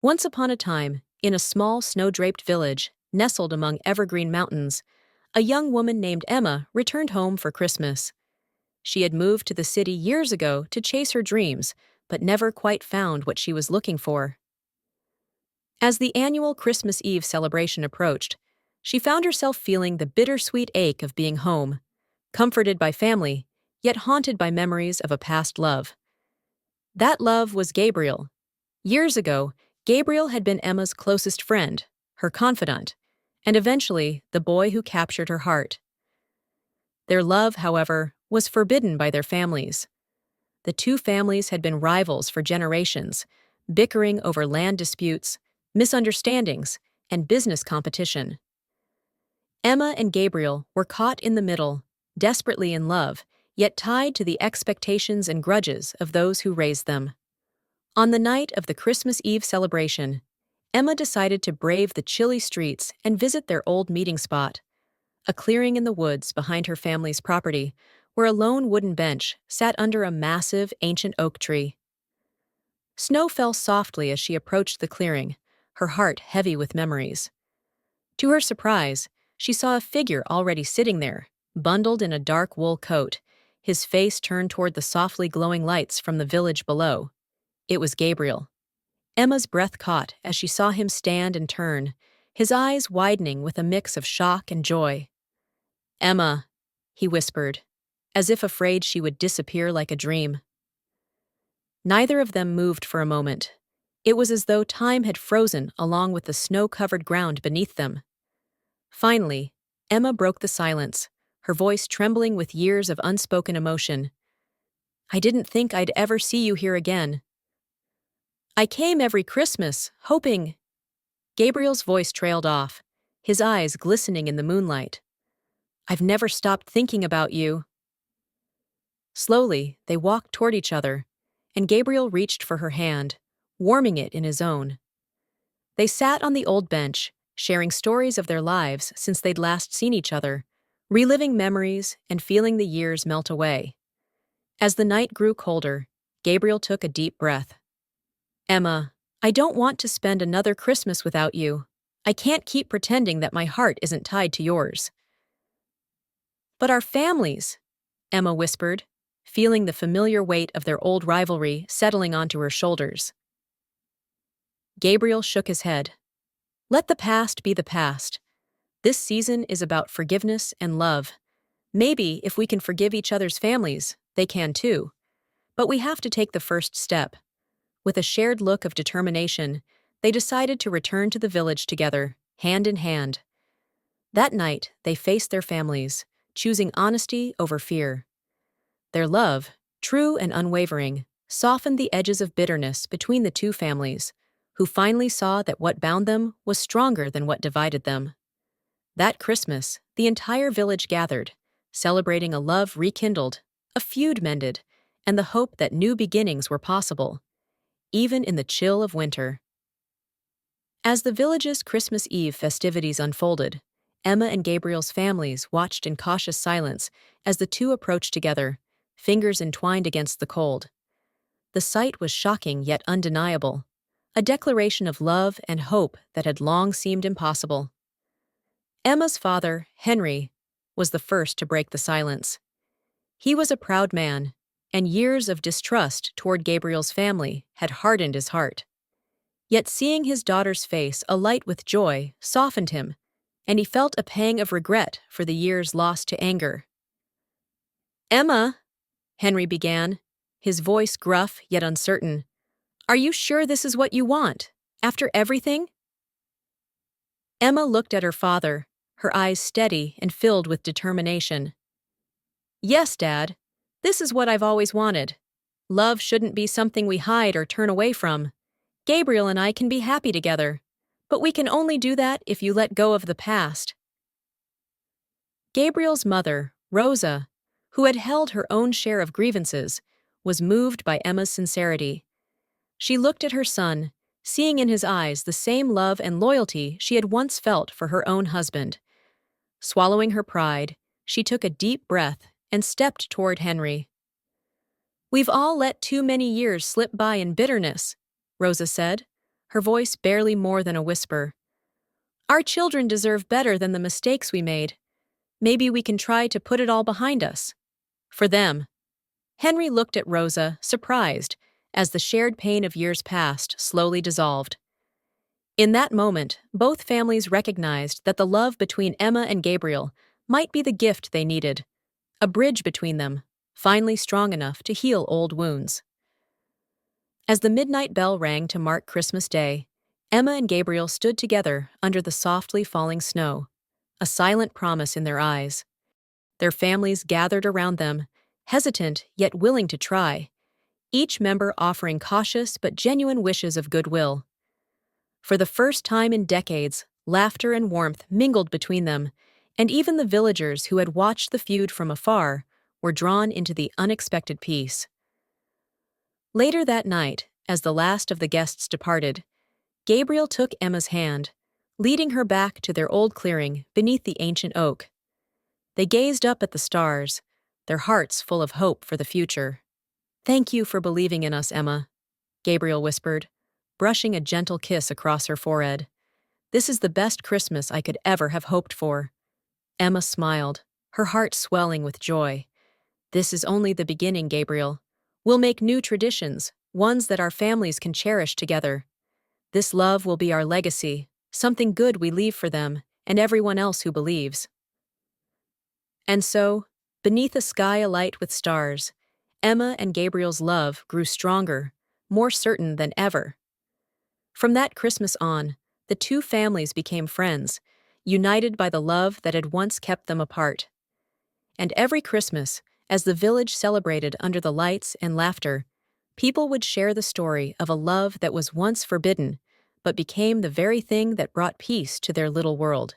Once upon a time, in a small snow-draped village, nestled among evergreen mountains, a young woman named Emma returned home for Christmas. She had moved to the city years ago to chase her dreams, but never quite found what she was looking for. As the annual Christmas Eve celebration approached, she found herself feeling the bittersweet ache of being home, comforted by family, yet haunted by memories of a past love. That love was Gabriel. Years ago, Gabriel had been Emma's closest friend, her confidant, and eventually the boy who captured her heart. Their love, however, was forbidden by their families. The two families had been rivals for generations, bickering over land disputes, misunderstandings, and business competition. Emma and Gabriel were caught in the middle, desperately in love, yet tied to the expectations and grudges of those who raised them. On the night of the Christmas Eve celebration, Emma decided to brave the chilly streets and visit their old meeting spot, a clearing in the woods behind her family's property, where a lone wooden bench sat under a massive ancient oak tree. Snow fell softly as she approached the clearing, her heart heavy with memories. To her surprise, she saw a figure already sitting there, bundled in a dark wool coat, his face turned toward the softly glowing lights from the village below. It was Gabriel. Emma's breath caught as she saw him stand and turn, his eyes widening with a mix of shock and joy. "Emma," he whispered, as if afraid she would disappear like a dream. Neither of them moved for a moment. It was as though time had frozen along with the snow-covered ground beneath them. Finally, Emma broke the silence, her voice trembling with years of unspoken emotion. "I didn't think I'd ever see you here again. I came every Christmas, hoping—" Gabriel's voice trailed off, his eyes glistening in the moonlight. "I've never stopped thinking about you." Slowly, they walked toward each other, and Gabriel reached for her hand, warming it in his own. They sat on the old bench, sharing stories of their lives since they'd last seen each other, reliving memories and feeling the years melt away. As the night grew colder, Gabriel took a deep breath. "Emma, I don't want to spend another Christmas without you. I can't keep pretending that my heart isn't tied to yours." "But our families," Emma whispered, feeling the familiar weight of their old rivalry settling onto her shoulders. Gabriel shook his head. "Let the past be the past. This season is about forgiveness and love. Maybe if we can forgive each other's families, they can too. But we have to take the first step." With a shared look of determination, they decided to return to the village together, hand in hand. That night, they faced their families, choosing honesty over fear. Their love, true and unwavering, softened the edges of bitterness between the two families, who finally saw that what bound them was stronger than what divided them. That Christmas, the entire village gathered, celebrating a love rekindled, a feud mended, and the hope that new beginnings were possible, even in the chill of winter. As the village's Christmas Eve festivities unfolded, Emma and Gabriel's families watched in cautious silence as the two approached together, fingers entwined against the cold. The sight was shocking yet undeniable, a declaration of love and hope that had long seemed impossible. Emma's father, Henry, was the first to break the silence. He was a proud man, and years of distrust toward Gabriel's family had hardened his heart. Yet seeing his daughter's face alight with joy softened him, and he felt a pang of regret for the years lost to anger. "Emma," Henry began, his voice gruff yet uncertain, "are you sure this is what you want, after everything?" Emma looked at her father, her eyes steady and filled with determination. "Yes, Dad. This is what I've always wanted. Love shouldn't be something we hide or turn away from. Gabriel and I can be happy together, but we can only do that if you let go of the past." Gabriel's mother, Rosa, who had held her own share of grievances, was moved by Emma's sincerity. She looked at her son, seeing in his eyes the same love and loyalty she had once felt for her own husband. Swallowing her pride, she took a deep breath and stepped toward Henry. "We've all let too many years slip by in bitterness," Rosa said, her voice barely more than a whisper. "Our children deserve better than the mistakes we made. Maybe we can try to put it all behind us." For them. Henry looked at Rosa, surprised, as the shared pain of years past slowly dissolved. In that moment, both families recognized that the love between Emma and Gabriel might be the gift they needed, a bridge between them, finally strong enough to heal old wounds. As the midnight bell rang to mark Christmas Day, Emma and Gabriel stood together under the softly falling snow, a silent promise in their eyes. Their families gathered around them, hesitant yet willing to try, each member offering cautious but genuine wishes of goodwill. For the first time in decades, laughter and warmth mingled between them, and even the villagers who had watched the feud from afar were drawn into the unexpected peace. Later that night, as the last of the guests departed, Gabriel took Emma's hand, leading her back to their old clearing beneath the ancient oak. They gazed up at the stars, their hearts full of hope for the future. "Thank you for believing in us, Emma," Gabriel whispered, brushing a gentle kiss across her forehead. "This is the best Christmas I could ever have hoped for." Emma smiled, her heart swelling with joy. "This is only the beginning, Gabriel. We'll make new traditions, ones that our families can cherish together. This love will be our legacy, something good we leave for them and everyone else who believes." And so, beneath a sky alight with stars, Emma and Gabriel's love grew stronger, more certain than ever. From that Christmas on, the two families became friends, united by the love that had once kept them apart. And every Christmas, as the village celebrated under the lights and laughter, people would share the story of a love that was once forbidden, but became the very thing that brought peace to their little world.